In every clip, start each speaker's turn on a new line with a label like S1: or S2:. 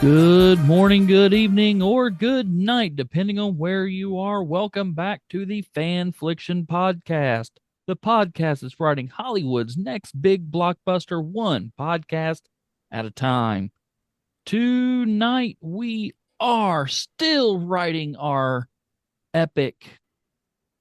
S1: Good morning, good evening, or good night, depending on where you are. Welcome back to the Fanfliction Podcast. The podcast is writing Hollywood's next big blockbuster, one podcast at a time. Tonight, we are still writing our epic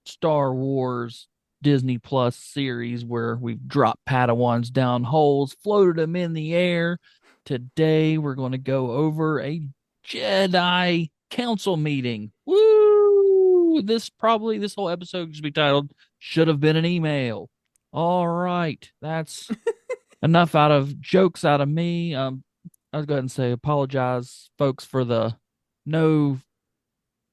S1: Star Wars Disney Plus series where we've dropped Padawans down holes, floated them in the air. Today we're going to go over a Jedi Council meeting. Woo! This whole episode should be titled "Should Have Been an Email." All right, that's enough out of jokes out of me. I was going to say apologize, folks, for the no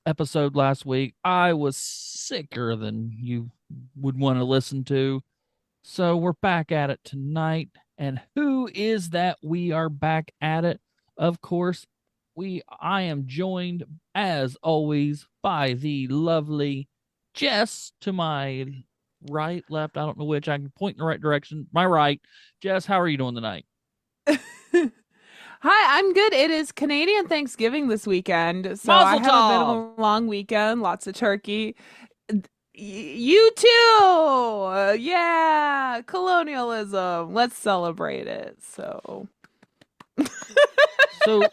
S1: episode last week. I was sicker than you would want to listen to. So we're back at it tonight. And who is that we are back at it? Of course, I am joined as always by the lovely Jess to my right, left, I don't know which. I can point in the right direction. My right. Jess, how are you doing tonight?
S2: Hi, I'm good. It is Canadian Thanksgiving this weekend, so I
S1: Mazel
S2: have a bit of
S1: tov!
S2: a long weekend, lots of turkey. You too! Yeah, colonialism. Let's celebrate it. So,
S1: So,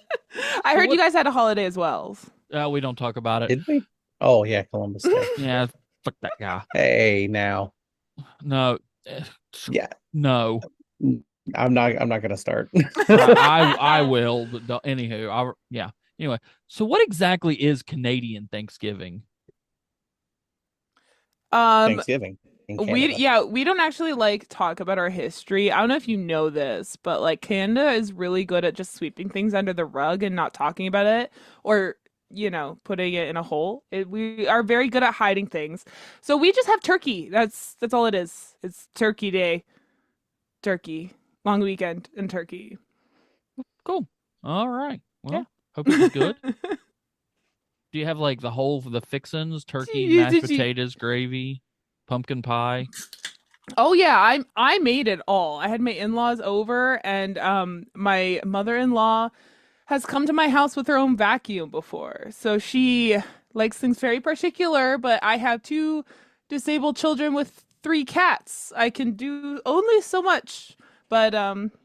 S2: I
S1: so
S2: heard you
S1: what?
S2: guys had a holiday as well.
S1: We don't talk about it.
S3: Did we? Oh yeah, Columbus Day.
S1: Yeah, fuck that guy.
S3: Hey, now.
S1: No,
S3: Yeah,
S1: no.
S3: I'm not gonna start.
S1: I will, but anywho, yeah. Anyway, so what exactly is Canadian Thanksgiving?
S2: Um,
S3: Thanksgiving in
S2: we
S3: Canada.
S2: yeah, we don't actually like talk about our history. I don't know if you know this, but like Canada is really good at just sweeping things under the rug and not talking about it or putting it in a hole. We are very good at hiding things. So we just have turkey. That's all it is. It's Turkey Day. Turkey. Long weekend and turkey.
S1: Cool. All right.
S2: Yeah.
S1: Well, hope it was good. Do you have like the fixins, turkey, mashed potatoes, gravy, pumpkin pie?
S2: Oh yeah, I made it all. I had my in-laws over and my mother-in-law has come to my house with her own vacuum before. So she likes things very particular, but I have two disabled children with three cats. I can do only so much. But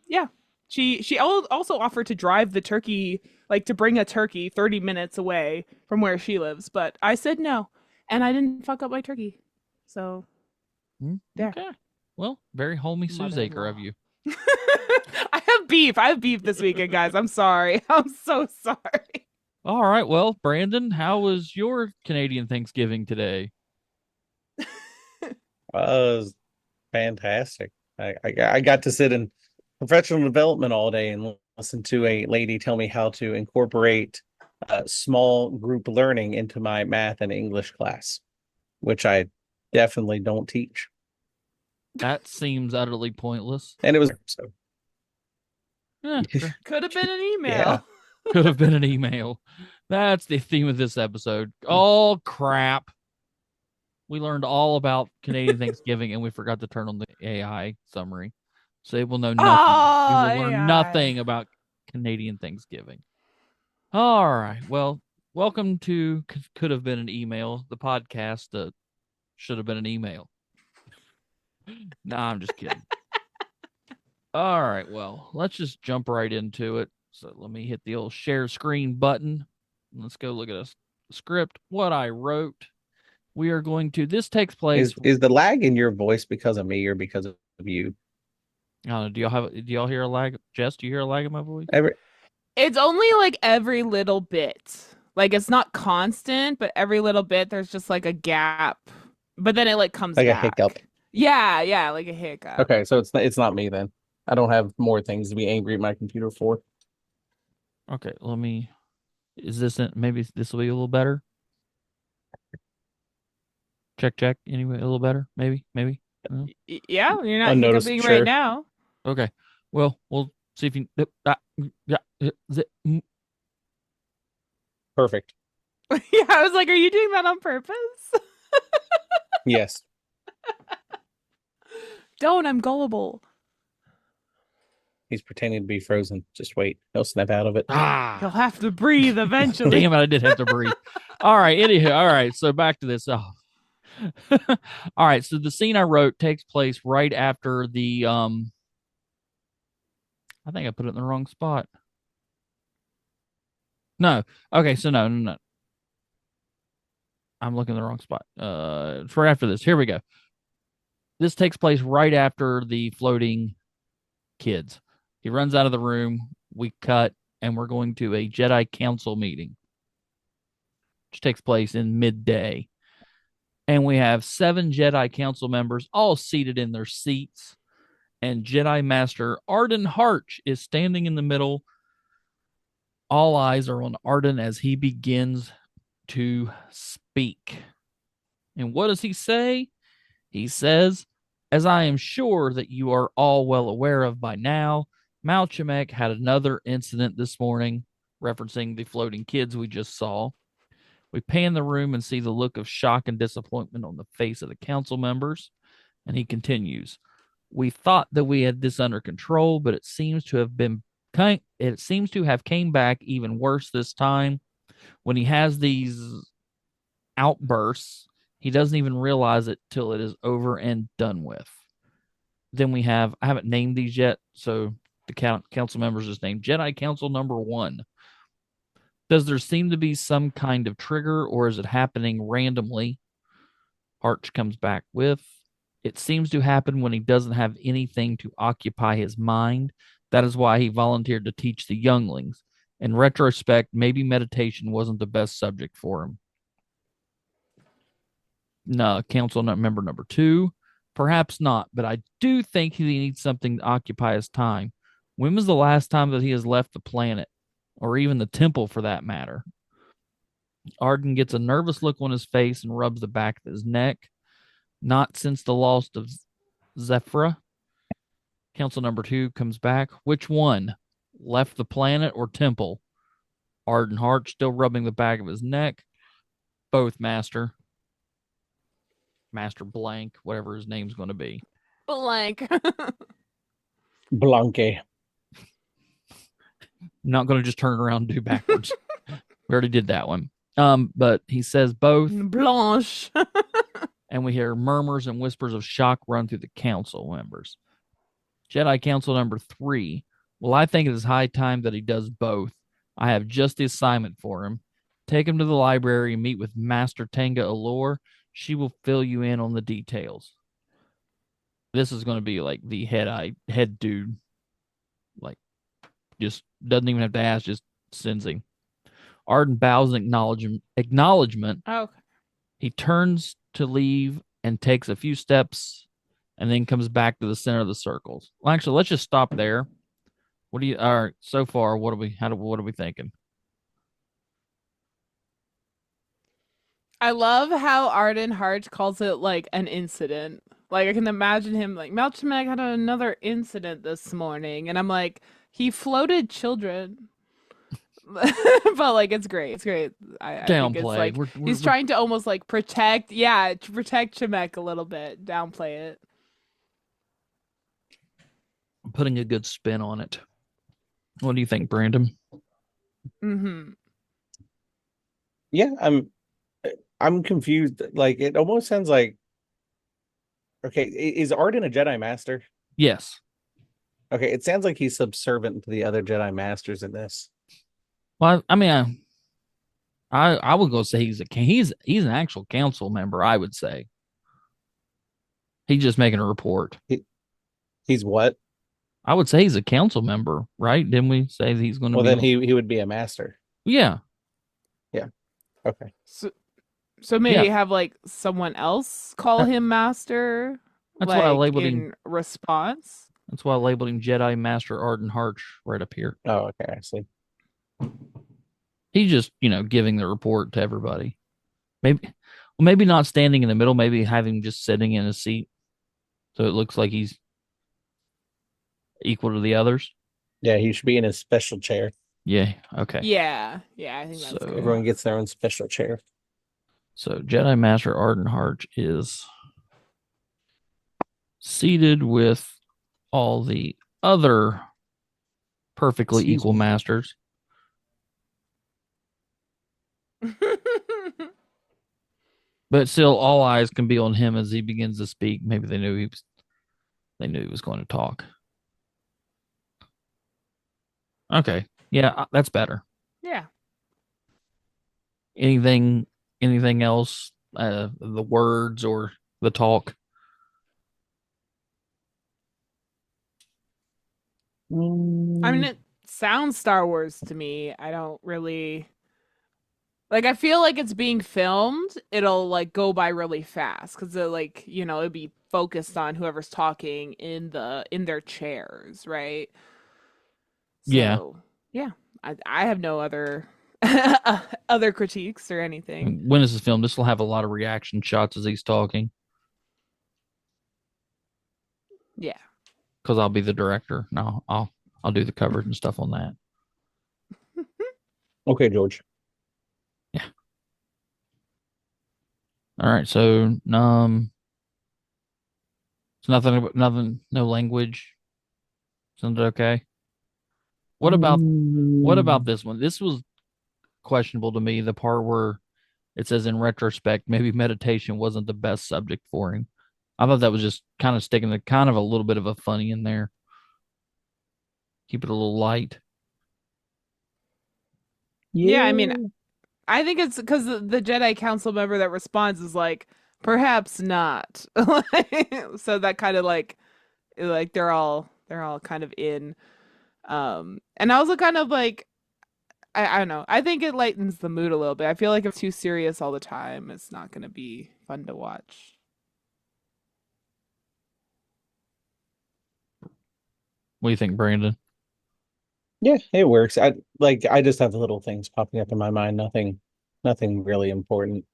S2: yeah. She also offered to drive the turkey, like to bring a turkey 30 minutes away from where she lives, but I said no, and I didn't fuck up my turkey. So, there.
S1: Okay. Well, very homey Suzaker of
S2: Mother-in-law.
S1: you.
S2: I have beef this weekend, guys. I'm sorry. I'm so sorry.
S1: All right. Well, Brandon, how was your Canadian Thanksgiving today?
S3: It was fantastic. I got to sit in professional development all day and listen to a lady tell me how to incorporate small group learning into my math and English class, which I definitely don't teach.
S1: That seems utterly pointless.
S3: And it was so
S1: Eh,
S2: Could have been an
S3: yeah.
S2: email.
S1: could have been an email. That's the theme of this episode. Oh, crap. We learned all about Canadian Thanksgiving and we forgot to turn on the AI summary. So it will know nothing. We
S2: Oh,
S1: will learn
S2: AI.
S1: nothing about Canadian Thanksgiving. All right. Well, welcome to Could Have Been an Email, the podcast that should have been an email. Nah, I'm just kidding. All right. Well, let's just jump right into it. So let me hit the old share screen button. Let's go look at a script. What I wrote. This takes place.
S3: Is the lag in your voice because of me or because of you?
S1: I don't know. Do y'all hear a lag? Jess, do you hear a lag in my voice?
S3: Every
S2: It's only like every little bit. Like it's not constant, but every little bit there's just like a gap. But then it like comes
S3: like a hiccup.
S2: back. Yeah, yeah, like a hiccup.
S3: Okay, so it's not me then. I don't have more things to be angry at my computer for.
S1: Okay, maybe this will be a little better? Check, check. Anyway, a little better? Maybe. No?
S2: Yeah, you're not
S3: Unnoticed,
S2: hiccuping right
S3: sure.
S2: now.
S1: Okay. Well, we'll see if you. Yeah.
S3: Perfect.
S2: Yeah, I was like, are you doing that on purpose?
S3: Yes.
S2: Don't, I'm gullible.
S3: He's pretending to be frozen. Just wait. He'll snap out of it.
S2: He'll
S1: Ah,
S2: have to breathe eventually.
S1: damn it! I did have to breathe. All right. Anywho, all right. So back to this. Oh. All right. So the scene I wrote takes place right after the I think I put it in the wrong spot. No. Okay. So no. I'm looking in the wrong spot. It's right after this. Here we go. This takes place right after the floating kids. He runs out of the room. We cut, and we're going to a Jedi Council meeting, which takes place in midday. And we have 7 Jedi Council members all seated in their seats. And Jedi Master Arden Harch is standing in the middle. All eyes are on Arden as he begins to speak. And what does he say? He says, as I am sure that you are all well aware of by now, Malchamek had another incident this morning, referencing the floating kids we just saw. We pan the room and see the look of shock and disappointment on the face of the council members. And he continues, we thought that we had this under control, but it seems to have came back even worse this time. When he has these outbursts, he doesn't even realize it till it is over and done with. Then we have, I haven't named these yet, so the council members is named Jedi Council number 1. Does there seem to be some kind of trigger, or is it happening randomly? Harch comes back with, it seems to happen when he doesn't have anything to occupy his mind. That is why he volunteered to teach the younglings. In retrospect, maybe meditation wasn't the best subject for him. No, council member number 2, perhaps not, but I do think he needs something to occupy his time. When was the last time that he has left the planet, or even the temple for that matter? Arden gets a nervous look on his face and rubs the back of his neck. Not since the loss of Zephyra. Council number 2 comes back. Which one? Left the planet or temple? Arden Harch still rubbing the back of his neck. Both, Master. Master Blank, whatever his name's going to be.
S2: Blank.
S3: Blanque.
S1: Not going to just turn around and do backwards. We already did that one. But he says both.
S2: Blanche.
S1: And we hear murmurs and whispers of shock run through the council members. Jedi Council number 3. Well, I think it is high time that he does both. I have just the assignment for him. Take him to the library and meet with Master Tenga Alor. She will fill you in on the details. This is going to be like the head dude. Like, just doesn't even have to ask, just sends him. Arden bows in acknowledgement.
S2: Okay.
S1: He turns to leave and takes a few steps and then comes back to the center of the circles. Well, actually, let's just stop there. All right, so far, what are we thinking?
S2: I love how Arden Harch calls it like an incident. Like I can imagine him like Malchamek had another incident this morning, and I'm like, he floated children. But like it's great. It's great. I think it's
S1: Downplay.
S2: like he's trying to almost like protect Chemek a little bit. Downplay it.
S1: putting a good spin on it. What do you think, Brandon?
S2: Mm-hmm.
S3: Yeah, I'm confused. Like it almost sounds like, okay, is Arden a Jedi Master?
S1: Yes.
S3: Okay, it sounds like he's subservient to the other Jedi Masters in this.
S1: Well, I mean, I would go say he's an actual council member. I would say he's just making a report.
S3: He's what?
S1: I would say he's a council member, right? Didn't we say that he's going to?
S3: Well, then he would be a master.
S1: Yeah.
S3: Okay.
S2: So maybe have like someone else call him master.
S1: That's why I
S2: like,
S1: labeled
S2: in
S1: him.
S2: response.
S1: That's why I labeled him Jedi Master Arden Harch right up here.
S3: Oh, okay. I see.
S1: He's just, giving the report to everybody. Maybe not standing in the middle. Maybe having just sitting in a seat, so it looks like he's equal to the others.
S3: Yeah, he should be in his special chair.
S1: Yeah. Okay.
S2: Yeah, I think that's
S1: So-
S2: good.
S3: Everyone gets their own special chair.
S1: So Jedi Master Arden Harch is seated with all the other perfectly
S3: Excuse
S1: equal
S3: me.
S1: masters. But still, all eyes can be on him as he begins to speak. Maybe they knew he was going to talk. Okay, yeah, that's better.
S2: Yeah.
S1: Anything anything else? The words or the talk?
S2: I mean, it sounds Star Wars to me. I don't really like. I feel like it's being filmed. It'll like go by really fast because it like it'd be focused on whoever's talking in their chairs, right?
S1: Yeah.
S2: So yeah, I have no other other critiques or anything.
S1: When is this film? This will have a lot of reaction shots as he's talking
S2: Yeah.
S1: because I'll be the director. No, I'll do the covers and stuff on that.
S3: Okay, George.
S1: Yeah. All right. So it's nothing. No language. Sounds okay. What about this one? This was questionable to me. The part where it says in retrospect, maybe meditation wasn't the best subject for him. I thought that was just kind of sticking a kind of a little bit of a funny in there. Keep it a little light.
S2: Yeah, I mean, I think it's because the Jedi Council member that responds is like, perhaps not. So that kind of like they're all kind of in. And I also kind of like I don't know. I think it lightens the mood a little bit. I feel like if it's too serious all the time, it's not gonna be fun to watch.
S1: What do you think, Brandon?
S3: Yeah, it works. I just have little things popping up in my mind. Nothing really important.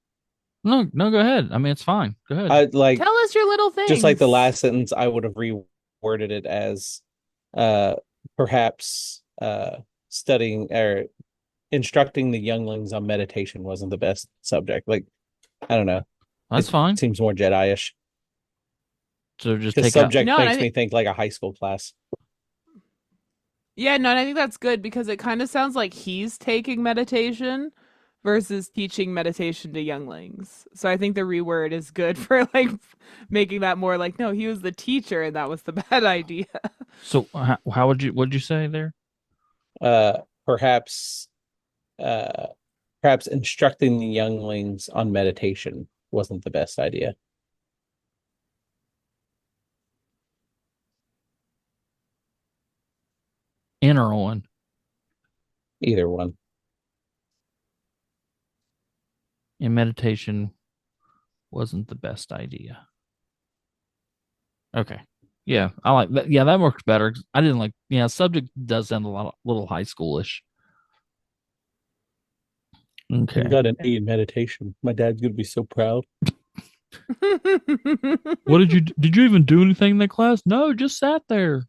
S1: No, no, go ahead. I mean, it's fine. Go ahead.
S3: I like
S2: Tell us your little
S3: just like the
S2: things.
S3: last sentence, I would have reworded it as uh perhaps studying or instructing the younglings on meditation wasn't the best subject. Like, I don't know.
S1: That's
S3: It
S1: fine.
S3: seems more Jedi-ish.
S1: So just
S3: Because
S1: take out.
S3: subject
S2: No, and I
S3: makes me
S2: think
S3: think like a high school class.
S2: yeah, no, and I think that's good because it kind of sounds like he's taking meditation versus teaching meditation to younglings. So I think the reword is good for like making that more like, no, he was the teacher and that was the bad idea.
S1: So how what'd you say there?
S3: Uh perhaps uh perhaps instructing the younglings on meditation wasn't the best idea.
S1: In or on?
S3: Either one.
S1: In meditation wasn't the best idea. Okay. Yeah, I like that. Yeah, that works better. I didn't like. Yeah, subject does sound little high schoolish.
S3: I
S1: Okay.
S3: got an A in meditation. My dad's gonna be so proud.
S1: What did you even do anything in that class? No, just sat there.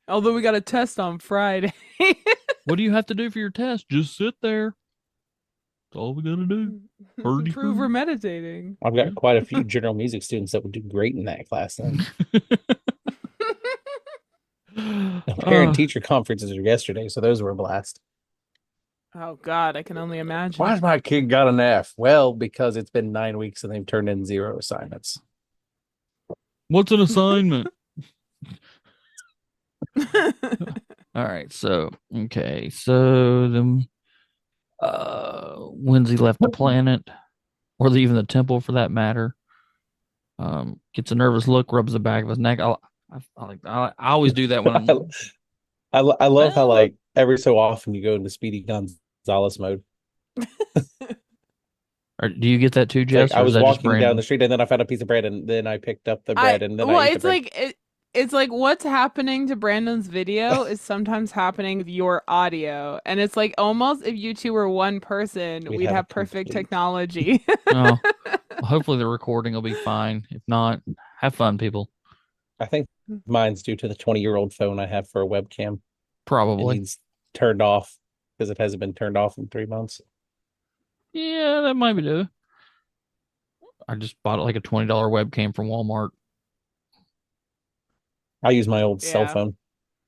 S2: Although we got a test on Friday.
S1: What do you have to do for your test? Just sit there. That's all we gotta do. Purdy
S2: Prove we're
S1: poo.
S2: meditating.
S3: I've
S1: Yeah.
S3: got quite a few general music students that would do great in that class then. Parent
S1: uh,
S3: teacher conferences were yesterday, so those were a blast.
S2: Oh God, I can only imagine.
S3: Why's my kid got an F? Well, because it's been 9 weeks and they've turned in 0 assignments.
S1: what's an assignment? All right, so okay, so then when's he left the planet, or even the temple for that matter? Gets a nervous look, rubs the back of his neck. I always do that when I'm.
S3: I love how
S1: Well,
S3: like every so often you go into Speedy Gonzalez mode.
S1: or do you get that too,
S3: Like
S1: Jess,
S3: I
S1: or is
S3: was
S1: that just
S3: walking down
S1: Brandon?
S3: the street and then I found a piece of bread and then I picked up the
S2: I
S3: bread and then
S2: well,
S3: I ate the bread.
S2: it's like what's happening to Brandon's video is sometimes happening with your audio, and it's like almost if you two were one person,
S3: We'd
S2: we'd
S3: have a
S2: have perfect
S3: complete.
S2: technology.
S1: Oh, well, hopefully the recording will be fine. If not, have fun, people.
S3: I think mine's due to the 20-year-old phone I have for a webcam. It
S1: Probably.
S3: needs turned off because it hasn't been turned off in 3 months.
S1: Yeah, that might be due. I just bought like a $20 webcam from Walmart.
S3: I use my old cell
S2: Yeah.
S3: phone.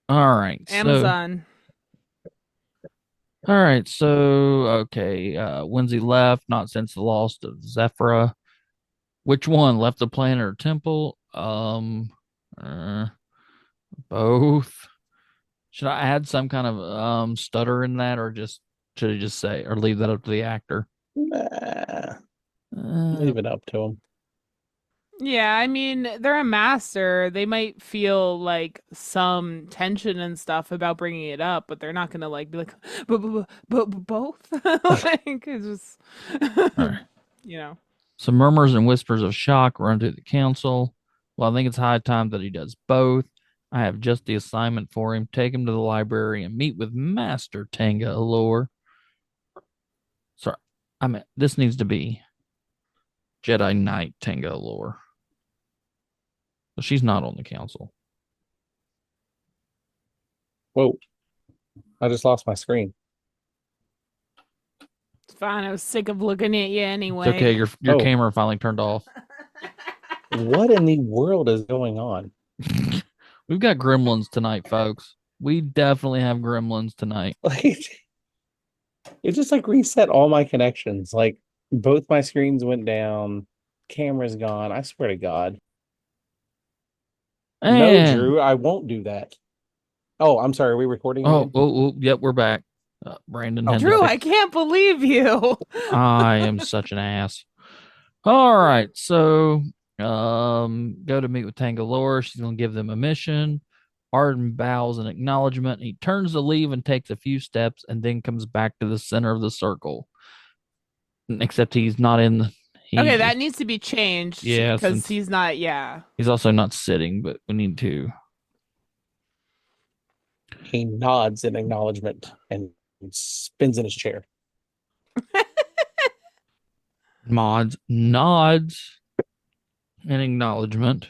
S1: All right.
S2: Amazon.
S1: Okay. When's he left? Not since the loss of Zephyra. Which one left the planet or temple? Both. Should I add some kind of stutter in that, or should I just say, or leave that up to the actor?
S3: Nah,
S1: Uh,
S3: leave it up to him.
S2: Yeah, I mean, they're a master. They might feel like some tension and stuff about bringing it up, but they're not gonna like be like, but both. Like it's just,
S1: all right.
S2: you know.
S1: Some murmurs and whispers of shock run through the council. Well, I think it's high time that he does both. I have just the assignment for him. Take him to the library and meet with Master Tanga Allure. Sorry, I mean this needs to be Jedi Knight Tanga Allure. But she's not on the council.
S3: Whoa. I just lost my screen.
S2: It's fine. I was sick of looking at you anyway.
S1: It's okay. Your
S3: Oh.
S1: camera finally turned off.
S3: What in the world is going on?
S1: We've got gremlins tonight, folks. We definitely have gremlins tonight.
S3: Like, it just like reset all my connections. Like both my screens went down, camera's gone. I swear to God. No,
S1: And
S3: Drew, I won't do that. Oh, I'm sorry. Are we recording
S1: oh,
S3: again?
S1: yep, we're back. Brandon had to
S2: Drew,
S1: fix-
S2: I can't believe you.
S1: I am such an ass. All right, so go to meet with Tangalore. She's gonna give them a mission. Arden bows in acknowledgement. He turns to leave and takes a few steps and then comes back to the center of the circle. Except he's not in the
S2: Okay, that needs to be changed.
S1: Yeah,
S2: because
S1: since-
S2: he's not. Yeah.
S1: he's also not sitting, but we need to.
S3: He nods in acknowledgement and spins in his chair.
S1: Mods nods in acknowledgement.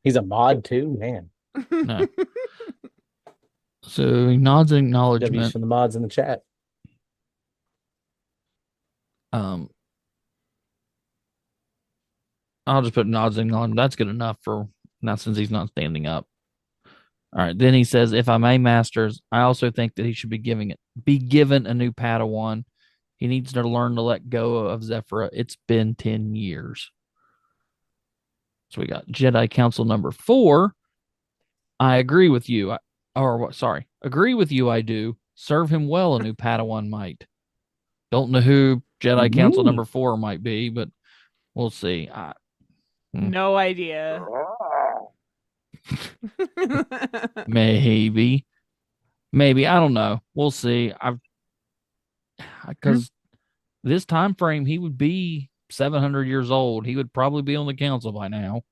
S3: He's a mod too, man.
S1: No. So he nods in
S3: W's
S1: acknowledgement.
S3: for the mods in the chat.
S1: I'll just put nods in acknowledgement. That's good enough for now since he's not standing up. All right. Then he says, "If I may, masters, I also think that he should be given a new Padawan. He needs to learn to let go of Zephyra. It's been 10 years." So we got Jedi Council number 4. I agree with you. Agree with you. I do. Serve him well. A new Padawan might. Don't know who Jedi Council number 4 might be, but we'll see.
S2: No idea.
S1: Maybe. I don't know. We'll see. Because this time frame, he would be 700 years old. He would probably be on the council by now.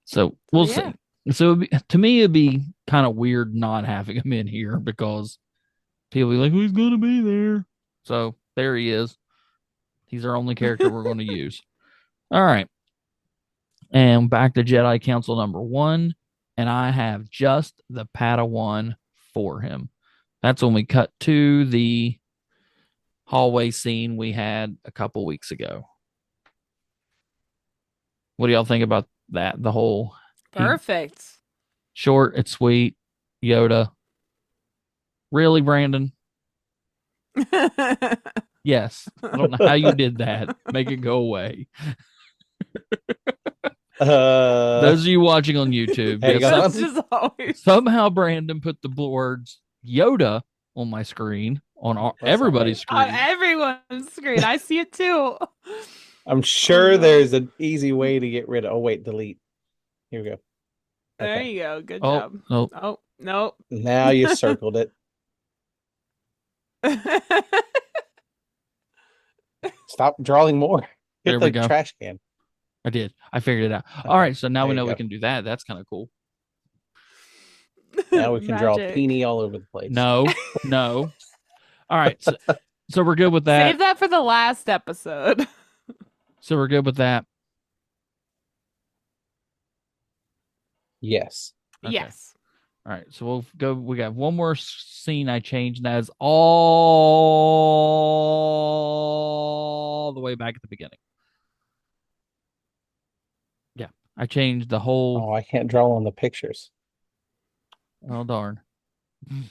S1: So, we'll see. So to me, it'd be kind of weird not having him in here because people be like, "Who's going to be there?" So there he is. He's our only character we're going to use. All right. And back to Jedi Council number 1. And I have just the Padawan for him. That's when we cut to the hallway scene we had a couple weeks ago. What do y'all think about that? The whole
S2: Perfect.
S1: Short, it's sweet. Yoda. Really, Brandon? Yes. I don't know how you did that. Make it go away. Those of you watching on YouTube,
S3: Hang
S1: yes,
S3: on.
S2: That's just always.
S1: somehow Brandon put the words Yoda on my screen, on everybody's
S2: On
S1: screen.
S2: everyone's screen. I see it too.
S3: I'm sure
S2: no.
S3: there's an easy way to get rid of. Oh, wait, delete. Here we go.
S2: There
S3: Okay.
S2: you go. Good
S1: Oh,
S2: job.
S1: no.
S2: Oh, no.
S3: Now you circled it. Stop drawing more. Hit
S1: There we
S3: the
S1: go.
S3: trash can.
S1: I did. I figured it out.
S3: Okay,
S1: All right, so now
S3: there
S1: we
S3: you
S1: know we
S3: go.
S1: can do that. That's kind of cool.
S3: Now we can draw
S2: Magic.
S3: Peony all over the place.
S1: No. All right, so we're good with that.
S2: Save that for the last episode.
S1: So we're good with that.
S3: Yes.
S1: Okay.
S2: Yes.
S1: All right, so we'll go. We got one more scene I changed, and that is all the way back at the beginning. Yeah. I changed the whole.
S3: Oh, I can't draw on the pictures.
S1: Oh darn!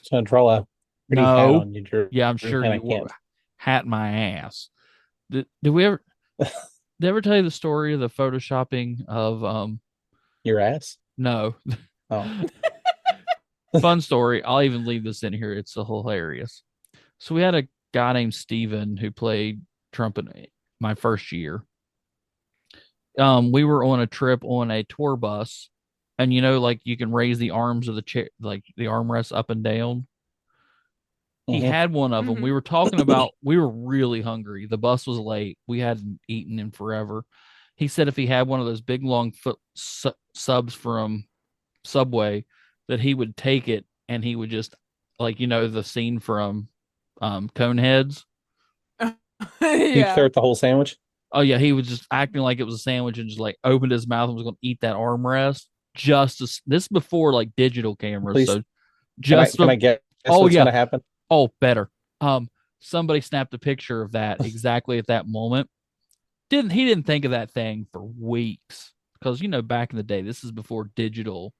S3: So I draw a pretty hat
S1: No.
S3: on you, Drew,
S1: Yeah, I'm sure
S3: and I
S1: you were.
S3: can't.
S1: Hat my ass. Did we ever? Did I ever tell you the story of the photoshopping of
S3: Your ass?
S1: No.
S3: Oh,
S1: Fun story. I'll even leave this in here. It's hilarious. So we had a guy named Steven who played trumpet my first year. We were on a trip on a tour bus, and like you can raise the arms of the chair, like the armrests up and down. He
S3: mhm.
S1: had one of them. We
S2: Mhm.
S1: were talking about, we were really hungry. The bus was late. We hadn't eaten in forever. He said if he had one of those big long foot subs from Subway, that he would take it and he would just, like, the scene from Coneheads.
S3: Deep
S2: Yeah.
S3: throat the whole sandwich.
S1: Oh yeah, he was just acting like it was a sandwich and just like opened his mouth and was going to eat that armrest. This is before like digital cameras,
S3: Please,
S1: so
S3: can I
S1: just
S3: can I guess
S1: oh
S3: what's
S1: yeah,
S3: gonna happen?
S1: oh better. Somebody snapped a picture of that exactly at that moment. He didn't think of that thing for weeks because back in the day, this is before digital.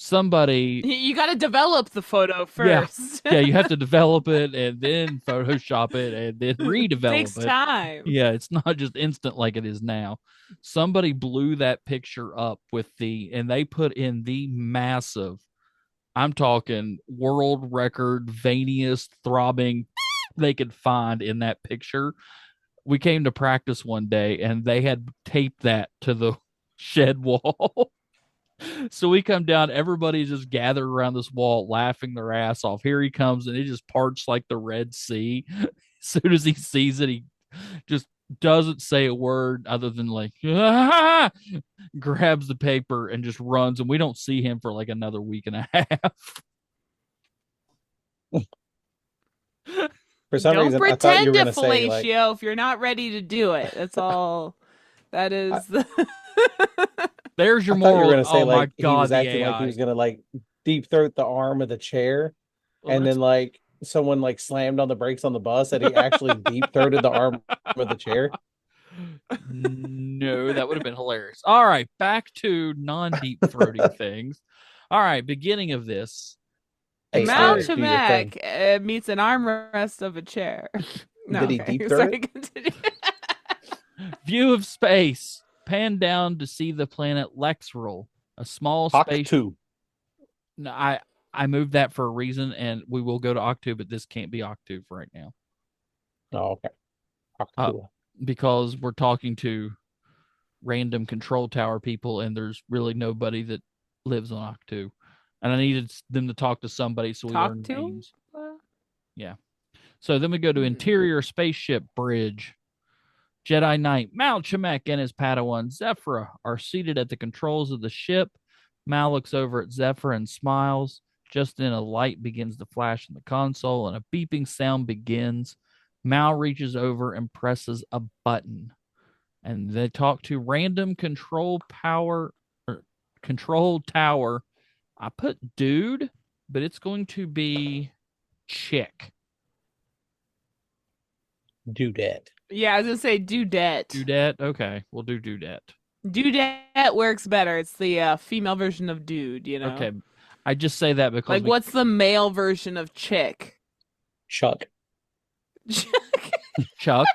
S1: Somebody,
S2: You got to develop the photo
S1: yeah,
S2: first.
S1: yeah, you have to develop it and then Photoshop it and then redevelop
S2: Takes
S1: it.
S2: time.
S1: Yeah, it's not just instant like it is now. Somebody blew that picture up and they put in the massive, I'm talking world record, veiniest throbbing they could find in that picture. We came to practice one day and they had taped that to the shed wall. So we come down, everybody's just gathered around this wall laughing their ass off. Here he comes, and it just parts like the Red Sea. As soon as he sees it, he just doesn't say a word other than like, ah! Grabs the paper and just runs, and we don't see him for like another week and a half.
S3: For some
S2: Don't
S3: reason, I thought you
S2: pretend
S3: were
S2: to
S3: gonna say like
S2: fellatio if you're not ready to do it. That's all. That is
S3: I,
S2: the.
S1: There's your
S3: I thought you were
S1: moral.
S3: gonna say
S1: Oh my
S3: like he
S1: God,
S3: was
S1: the
S3: acting like he
S1: AI.
S3: was gonna like deep throat the arm of the chair,
S1: Well,
S3: and
S1: that's
S3: then like someone like slammed on the brakes on the bus, and he actually deep throated the arm of the chair.
S1: no, that would have been hilarious. All right, back to non-deep throating things. All right, beginning of this.
S3: Hey,
S2: Mal
S1: Exterior.
S3: do your thing.
S2: Chemek meets an armrest of a chair. No,
S3: Did he
S2: okay.
S3: deep throat
S2: Sorry,
S3: it?
S2: continue.
S1: View of space. Pan down to see the planet Lexrel, a small
S3: Hawk
S1: space.
S3: 2.
S1: No, I moved that for a reason, and we will go to Octu, but this can't be Octu for right now
S3: Oh, okay. Hawk
S1: uh,
S3: 2.
S1: because we're talking to random control tower people, and there's really nobody that lives on Octu. And I needed them to talk to somebody, so we
S2: Talk
S1: learned
S2: to him?
S1: names. Yeah. So then we go to interior spaceship bridge. Jedi Knight Mal Chemek and his Padawan Zephyra are seated at the controls of the ship. Mal looks over at Zephyr and smiles. Just then, a light begins to flash in the console and a beeping sound begins. Mal reaches over and presses a button. And they talk to random control tower. I put dude, but it's going to be chick.
S3: Dudette.
S2: Yeah, I was gonna say dudette.
S1: Dudette? Okay, we'll do dudette.
S2: Dudette works better. It's the female version of dude, you know.
S1: Okay. I just say that because
S2: Like, what's the male version of chick?
S3: Chuck.
S1: Chuck.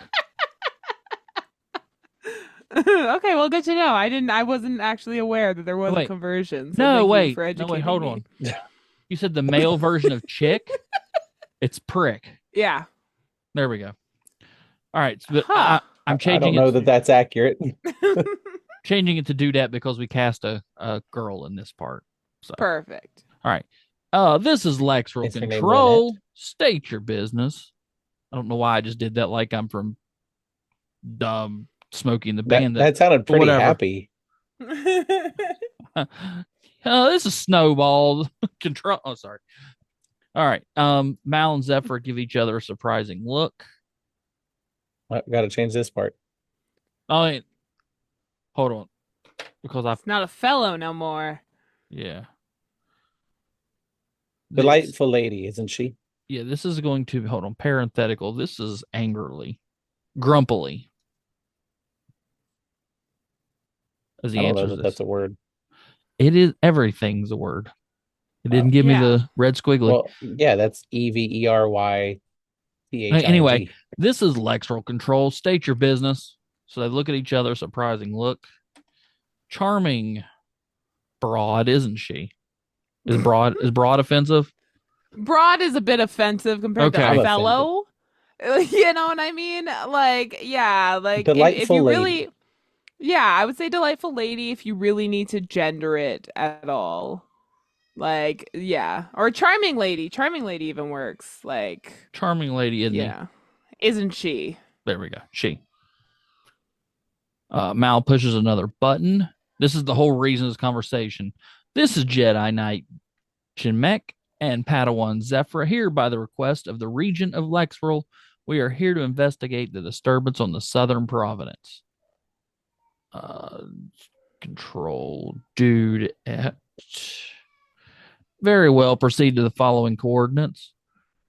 S2: Okay, well, good to know. I wasn't actually aware that there was
S1: Wait.
S2: a conversion. So
S1: No,
S2: thank you
S1: wait.
S2: for
S1: No,
S2: educating
S1: wait, hold
S2: me.
S1: on. You said the male version of chick? It's prick.
S2: Yeah.
S1: There we go. All right. So
S2: Huh.
S1: I'm
S3: I
S1: changing
S3: don't know
S1: it.
S3: that that's accurate.
S1: Changing it to dudette because we cast a girl in this part. So
S2: Perfect.
S1: all right. This is Lexrel
S3: Is her name
S1: Control.
S3: Lynette?
S1: State your business. I don't know why I just did that like I'm from Smokey and the Bandit.
S3: That sounded pretty
S1: whatever.
S3: happy.
S1: This is Snowball Control. Oh, sorry. All right. Mal and Zephyr give each other a surprising look.
S3: I got to change this part.
S1: Oh, wait. Hold on. Because
S2: It's not a fellow no more.
S1: yeah.
S3: Delightful lady, isn't she?
S1: Yeah, this is going to, hold on, parenthetical. This is angrily, grumpily. as
S3: I
S1: the
S3: don't know
S1: answer to
S3: that
S1: this.
S3: that's a word.
S1: It is, everything's a word. It didn't
S3: Oh.
S1: give me
S2: Yeah.
S1: the red squiggly.
S3: Well, yeah, that's EVERYTHING.
S1: Anyway, this is Lexerl Control. State your business. So they look at each other, surprising look. Charming broad, isn't she? Is broad offensive?
S2: Broad is a bit offensive compared
S1: Okay.
S2: to
S3: I'm
S2: fellow. You know what I mean? Like, yeah, like if
S3: Delightful
S2: you
S3: lady.
S2: really, yeah, I would say delightful lady if you really need to gender it at all. Like, yeah, or charming lady. Charming lady even works. Like,
S1: Charming lady, isn't he?
S2: yeah, isn't she?
S1: There we go. She. Mal pushes another button. This is the whole reason of this conversation. This is Jedi Knight Shimek and Padawan Zephyr here by the request of the Regent of Lexrel. We are here to investigate the disturbance on the southern province. Control dude. Very well. Proceed to the following coordinates.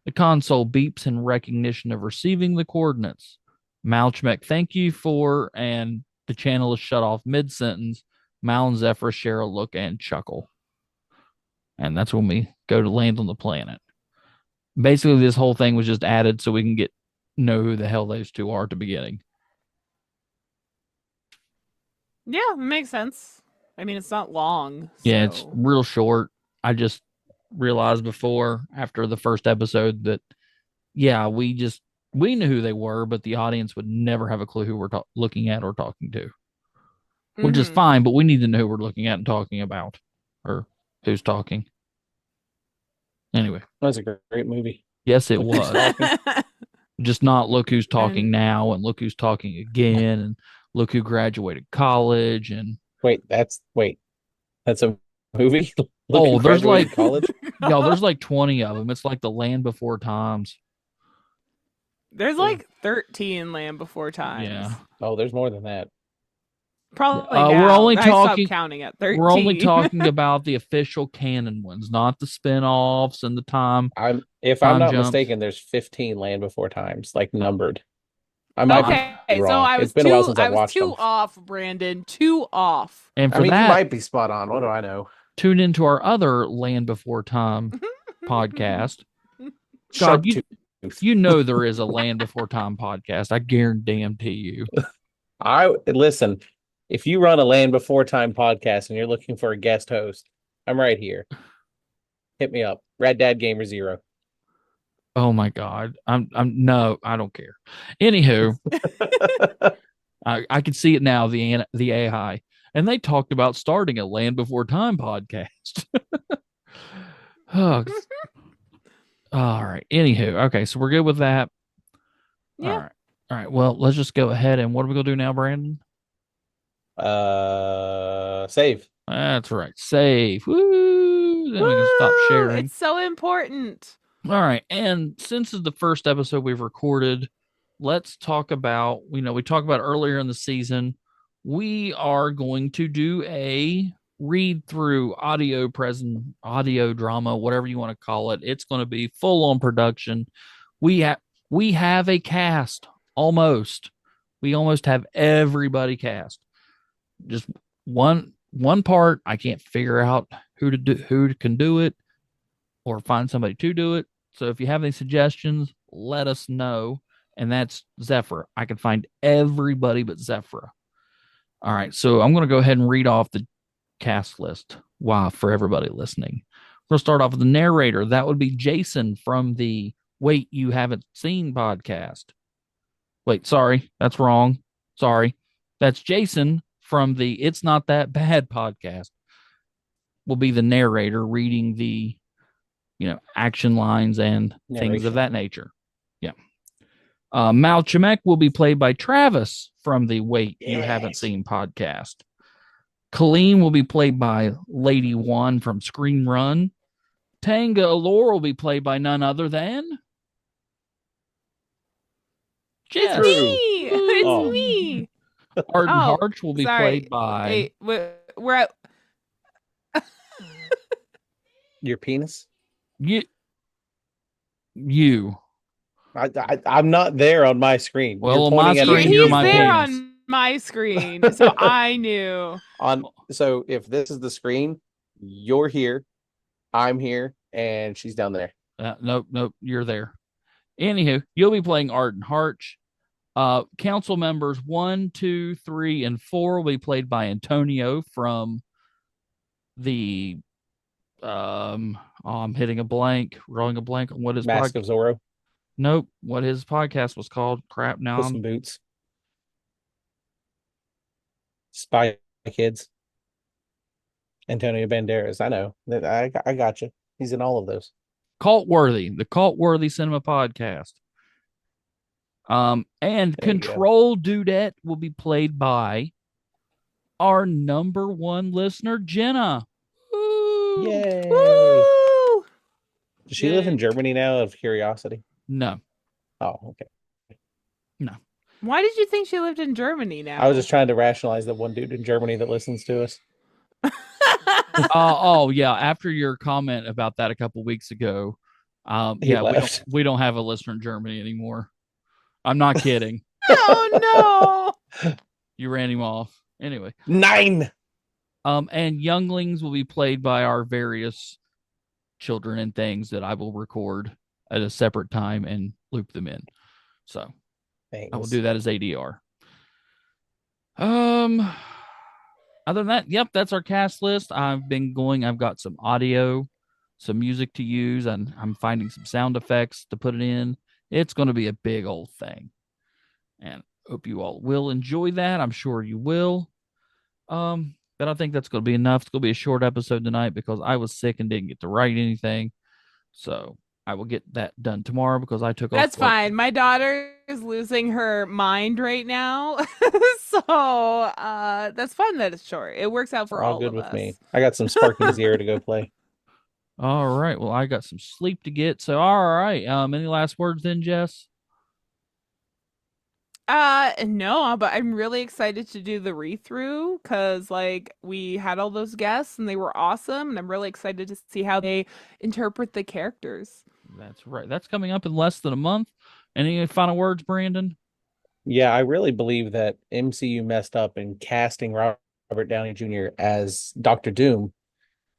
S1: The console beeps in recognition of receiving the coordinates. Malchmek, thank you for, and the channel is shut off mid-sentence. Mal and Zephyr share a look and chuckle. And that's when we go to land on the planet. Basically, this whole thing was just added so we can know who the hell those two are at the beginning.
S2: Yeah, it makes sense. I mean, it's not long.
S1: Yeah,
S2: so-
S1: it's real short. I just realized after the first episode, that yeah, we knew who they were, but the audience would never have a clue who we're looking at or talking to, which is
S2: Mhm.
S1: fine. But we need to know who we're looking at and talking about, or who's talking. Anyway,
S3: That was a great movie.
S1: yes, it
S3: Look who's
S1: was.
S3: talking.
S1: Just not look who's talking
S2: And-
S1: now and look who's talking again and look who graduated college and
S3: That's a movie.
S1: Oh, there's
S3: Graduated
S1: like-
S3: college.
S1: there's like 20 of them. It's like the Land Before Times.
S2: There's like 13 Land Before Times.
S1: Yeah.
S3: Oh, there's more than that.
S2: Probably
S1: We're
S2: now.
S1: only
S2: I stopped
S1: talking-
S2: counting at 13.
S1: We're only talking about the official canon ones, not the spin-offs and the time.
S3: If
S1: Time
S3: I'm not
S1: jumps.
S3: mistaken, there's 15 Land Before Times, like numbered. I might
S2: Okay,
S3: be wrong.
S2: so I was
S3: It's been a while since
S2: I
S3: I've
S2: was
S3: watched
S2: too
S3: them.
S2: off, Brandon. Too off.
S1: And
S3: I
S1: for
S3: mean,
S1: that,
S3: you might be spot on. What do I know?
S1: tune into our other Land Before Time podcast.
S3: Sharp
S1: you-
S3: tooth.
S1: You know there is a Land Before Time podcast. I guarantee you.
S3: I listen. If you run a Land Before Time podcast and you're looking for a guest host, I'm right here. Hit me up. Rad Dad Gamer Zero.
S1: Oh my God. I'm no, I don't care. Anywho, I can see it now, the AI. And they talked about starting a Land Before Time podcast. Oh, all right. Anywho, okay, so we're good with that.
S2: Yeah.
S1: All right. All right. Well, let's just go ahead and what are we gonna do now, Brandon?
S3: Save.
S1: That's right. Save. Woo! Then we can stop
S2: Woo!
S1: sharing.
S2: It's so important.
S1: All right. And since it's the first episode we've recorded, let's talk about, we talked about earlier in the season, we are going to do a read through audio drama, whatever you want to call it. It's going to be full on production. We have a cast almost. We almost have everybody cast. Just one part. I can't figure out who can do it or find somebody to do it. So if you have any suggestions, let us know. And that's Zephyr. I can find everybody but Zephyr. All right. So I'm going to go ahead and read off the cast list. Wow, for everybody listening. We'll start off with the narrator. That would be Jason from the Wait You Haven't Seen podcast. Wait, sorry. That's wrong. Sorry. That's Jason from the It's Not That Bad podcast. Will be the narrator reading the action lines and things of that nature. Yeah. Mal Chemek will be played by Travis from the Wait You Haven't Seen podcast. Colleen will be played by Lady One from Screen Run. Tanga Allure will be played by none other than Jess.
S2: It's me. It's
S3: Oh.
S2: me.
S1: Arden
S2: Oh,
S1: Harch will be
S2: sorry.
S1: played by
S2: Hey, we're at.
S3: Your penis?
S1: you.
S3: I'm not there on my screen.
S1: Well,
S3: You're
S1: on my
S3: pointing at
S1: screen,
S3: me.
S1: you're
S2: He's
S1: my
S2: there
S1: penis.
S2: on my screen, so I knew.
S3: So if this is the screen, you're here, I'm here, and she's down there.
S1: Nope, you're there. Anywho, you'll be playing Arden Harch. Council members 1, 2, 3, and 4 will be played by Antonio from the I'm hitting a blank, rolling a blank on what his
S3: Mask of Zorro.
S1: Nope, what his podcast was called. Crap, now
S3: Puss in Boots. Spy Kids. Antonio Banderas. I know. I got you. He's in all of those.
S1: the Cult Worthy Cinema Podcast. And Control Dudette will be played by our number one listener, Jenna.
S3: Woo! Yay!
S2: Woo!
S3: Does she live in Germany now, out of curiosity?
S1: No.
S3: Oh, okay.
S1: No.
S2: Why did you think she lived in Germany now?
S3: I was just trying to rationalize that one dude in Germany that listens to us.
S1: Oh yeah. After your comment about that a couple weeks ago, we don't have a listener in Germany anymore. I'm not kidding.
S2: Oh no!
S1: You ran him off. Anyway.
S3: 9.
S1: And Younglings will be played by our various children and things that I will record at a separate time and loop them in. So
S3: Thanks.
S1: I will do that as ADR. Other than that, yep, that's our cast list. I've got some audio, some music to use, and I'm finding some sound effects to put it in. It's going to be a big old thing. And hope you all will enjoy that. I'm sure you will. But I think that's going to be enough. It's going to be a short episode tonight because I was sick and didn't get to write anything. So I will get that done tomorrow because I took off.
S2: That's fine. My daughter is losing her mind right now. So that's fun that it's short. It works out for all
S3: good
S2: of
S3: with
S2: us.
S3: me. I got some Sparky Zero to go play.
S1: All right. Well, I got some sleep to get. So, all right. Any last words then, Jess?
S2: No, but I'm really excited to do the read-through because like we had all those guests and they were awesome, and I'm really excited to see how they interpret the characters.
S1: That's right. That's coming up in less than a month. Any final words, Brandon?
S3: Yeah, I really believe that MCU messed up in casting Robert Downey Jr. as Doctor Doom.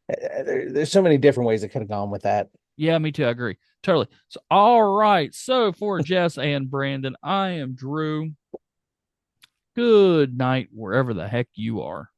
S3: There's so many different ways it could have gone with that.
S1: Yeah, me too. I agree. Totally. So, all right. So, for Jess and Brandon, I am Drew. Good night, wherever the heck you are.